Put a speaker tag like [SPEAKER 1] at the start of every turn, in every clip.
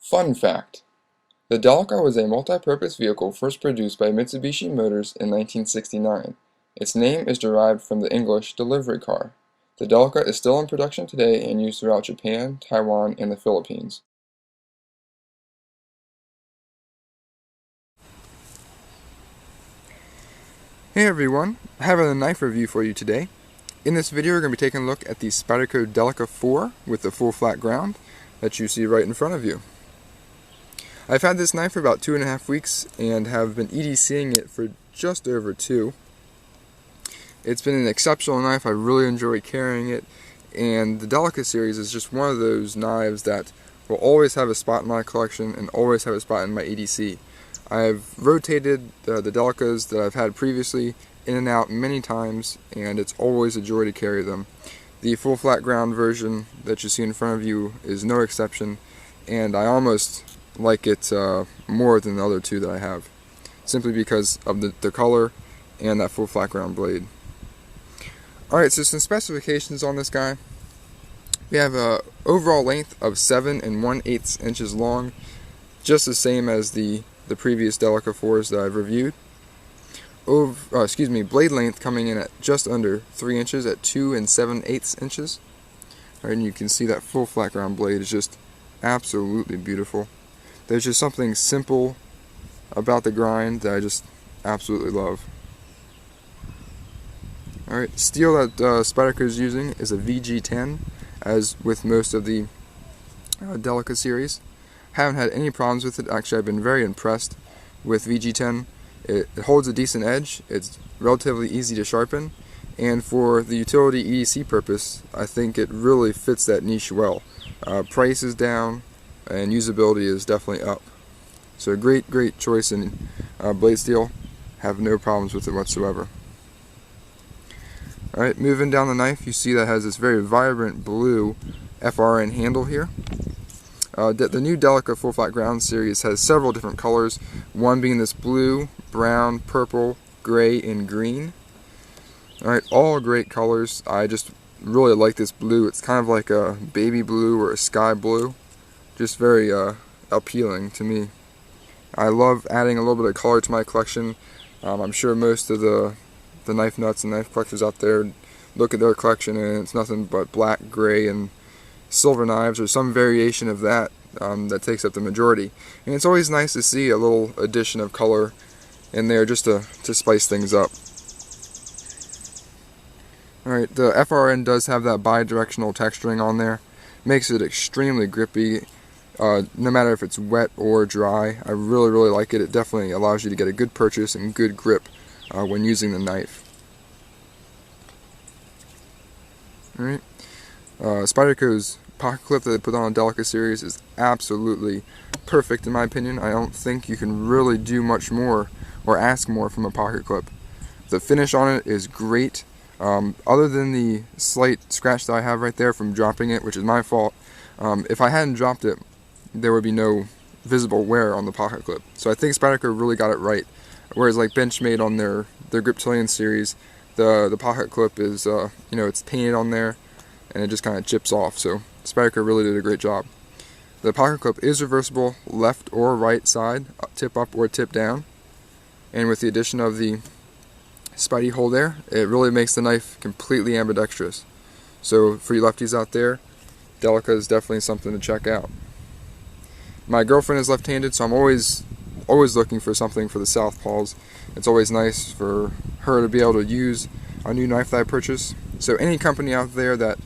[SPEAKER 1] Fun fact: the Delica was a multi-purpose vehicle first produced by Mitsubishi Motors in 1969. Its name is derived from the English delivery car. The Delica is still in production today and used throughout Japan, Taiwan, and the Philippines.
[SPEAKER 2] Hey everyone, I have a knife review for you today. In this video we're going to be taking a look at the Spyderco Delica 4 with the full flat ground that you see right in front of you. I've had this knife for about 2.5 weeks and have been EDCing it for just over 2. It's been an exceptional knife. I really enjoy carrying it, and the Delica series is just one of those knives that will always have a spot in my collection and always have a spot in my EDC. I've rotated the Delicas that I've had previously in and out many times, and it's always a joy to carry them. The full flat ground version that you see in front of you is no exception, and I almost like it more than the other two that I have, simply because of the color and that full flat ground blade. Alright, so some specifications on this guy. We have a overall length of 7 1/8 inches long, just the same as the previous Delica 4s that I've reviewed. Blade length coming in at just under 3 inches at 2 7/8 inches. Alright, and you can see that full flat ground blade is just absolutely beautiful. There's just something simple about the grind that I just absolutely love. Alright, steel that Spyderco is using is a VG10, as with most of the Delica series. Haven't had any problems with it. Actually, I've been very impressed with VG10. It holds a decent edge, it's relatively easy to sharpen, and for the utility EDC purpose, I think it really fits that niche well. Price is down, and usability is definitely up. So a great choice in blade steel. Have no problems with it whatsoever. Alright, moving down the knife, you see that has this very vibrant blue FRN handle here. The new Delica full flat ground series has several different colors, one being this blue, brown, purple, gray, and green. Alright, all great colors. I just really like this blue. It's kind of like a baby blue or a sky blue. Just very appealing to me. I love adding a little bit of color to my collection. I'm sure most of the knife nuts and knife collectors out there look at their collection and it's nothing but black, gray, and silver knives or some variation of that that takes up the majority. And it's always nice to see a little addition of color in there just to spice things up. Alright, the FRN does have that bi-directional texturing on there. Makes it extremely grippy, no matter if it's wet or dry. I really like it. It definitely allows you to get a good purchase and good grip when using the knife. Alright, Spyderco's pocket clip that they put on a Delica series is absolutely perfect in my opinion. I don't think you can really do much more or ask more from a pocket clip. The finish on it is great. Other than the slight scratch that I have right there from dropping it, which is my fault, if I hadn't dropped it, there would be no visible wear on the pocket clip. So I think Spyderco really got it right. Whereas like Benchmade on their Griptilian series, the pocket clip is, it's painted on there and it just kind of chips off. So Spyderco really did a great job. The pocket clip is reversible left or right side, tip up or tip down. And with the addition of the Spidey hole there, it really makes the knife completely ambidextrous. So for you lefties out there, Delica is definitely something to check out. My girlfriend is left-handed, so I'm always looking for something for the southpaws. It's always nice for her to be able to use a new knife that I purchase. So any company out there that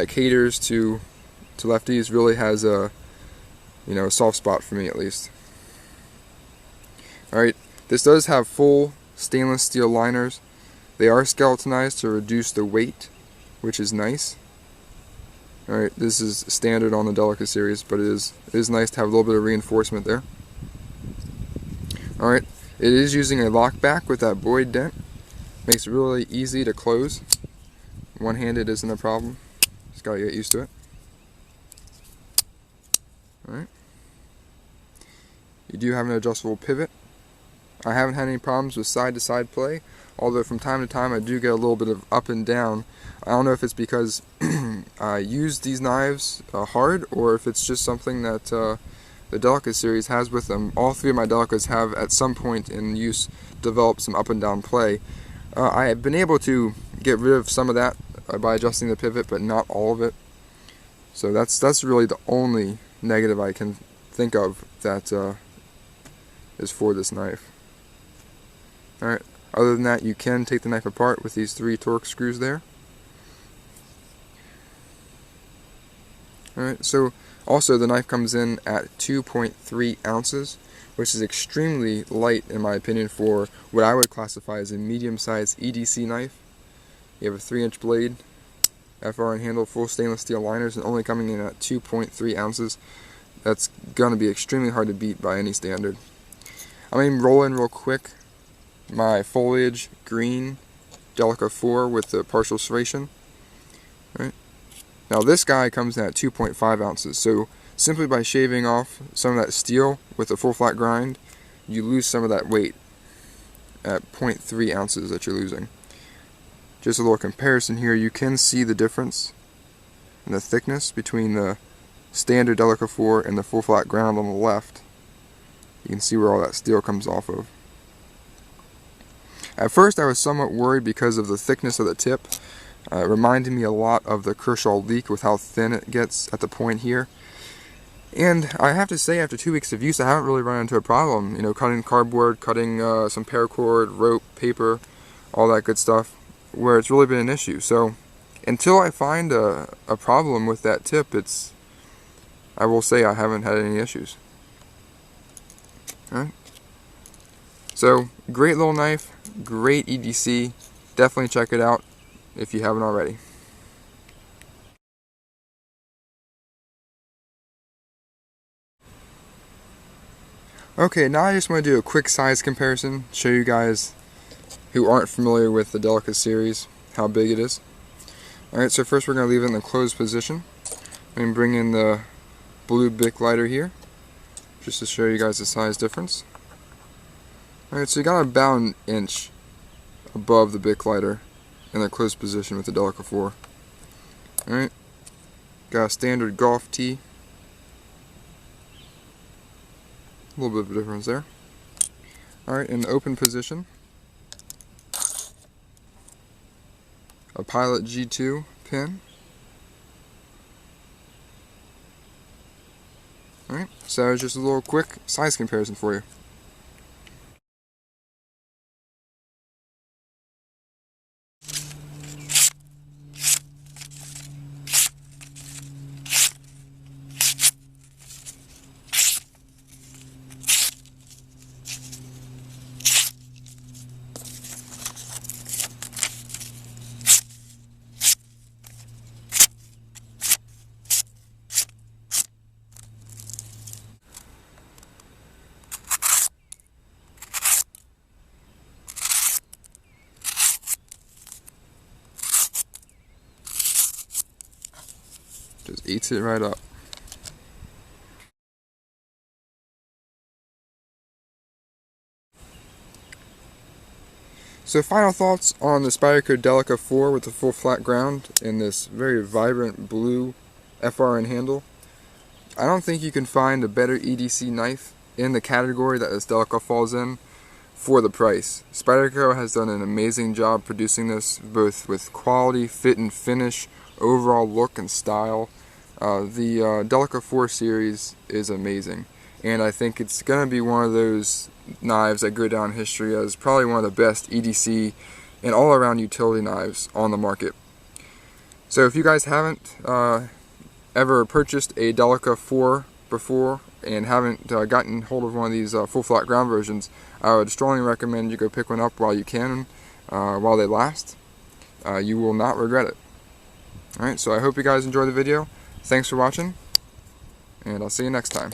[SPEAKER 2] caters to lefties really has a soft spot for me at least. Alright, this does have full stainless steel liners. They are skeletonized to reduce the weight, which is nice. Alright, this is standard on the Delica series, but it is nice to have a little bit of reinforcement there. Alright, it is using a lockback with that Boyd dent. Makes it really easy to close. One-handed isn't a problem. Just gotta get used to it. Alright. You do have an adjustable pivot. I haven't had any problems with side-to-side play, although from time to time I do get a little bit of up and down. I don't know if it's because I use these knives hard, or if it's just something that the Delica series has with them. All three of my Delicas have at some point in use developed some up and down play. I have been able to get rid of some of that by adjusting the pivot, but not all of it. So that's really the only negative I can think of that is for this knife. Alright, other than that, you can take the knife apart with these 3 Torx screws there. Alright, so also the knife comes in at 2.3 ounces, which is extremely light in my opinion for what I would classify as a medium-sized EDC knife. You have a 3-inch blade, FR and handle, full stainless steel liners, and only coming in at 2.3 ounces. That's going to be extremely hard to beat by any standard. I'm going to roll in real quick my foliage green Delica 4 with the partial serration. Right. Now this guy comes in at 2.5 ounces, so simply by shaving off some of that steel with a full flat grind, you lose some of that weight at 0.3 ounces that you're losing. Just a little comparison here, you can see the difference in the thickness between the standard Delica 4 and the full flat ground on the left. You can see where all that steel comes off of. At first I was somewhat worried because of the thickness of the tip. It reminded me a lot of the Kershaw Leak with how thin it gets at the point here. And I have to say, after 2 weeks of use, I haven't really run into a problem. You know, cutting cardboard, cutting some paracord, rope, paper, all that good stuff, where it's really been an issue. So until I find a problem with that tip, I will say I haven't had any issues. Alright. So, great little knife, great EDC, definitely check it out if you haven't already. Okay, now I just want to do a quick size comparison, show you guys who aren't familiar with the Delica series how big it is. Alright, so first we're going to leave it in the closed position and bring in the blue Bic lighter here, just to show you guys the size difference. Alright, so you got about an inch above the Bic lighter in the closed position with the Delica 4. Alright, got a standard golf tee. A little bit of a difference there. Alright, in the open position, a Pilot G2 pin. Alright, so just a little quick size comparison for you. Just eats it right up. So final thoughts on the Spyderco Delica 4 with the full flat ground in this very vibrant blue FRN handle. I don't think you can find a better EDC knife in the category that this Delica falls in for the price. Spyderco has done an amazing job producing this, both with quality, fit and finish, overall look and style. The Delica 4 series is amazing, and I think it's going to be one of those knives that go down history as probably one of the best EDC and all-around utility knives on the market. So if you guys haven't ever purchased a Delica 4 before and haven't gotten hold of one of these full flat ground versions, I would strongly recommend you go pick one up while you can, while they last. You will not regret it. Alright, so I hope you guys enjoyed the video. Thanks for watching, and I'll see you next time.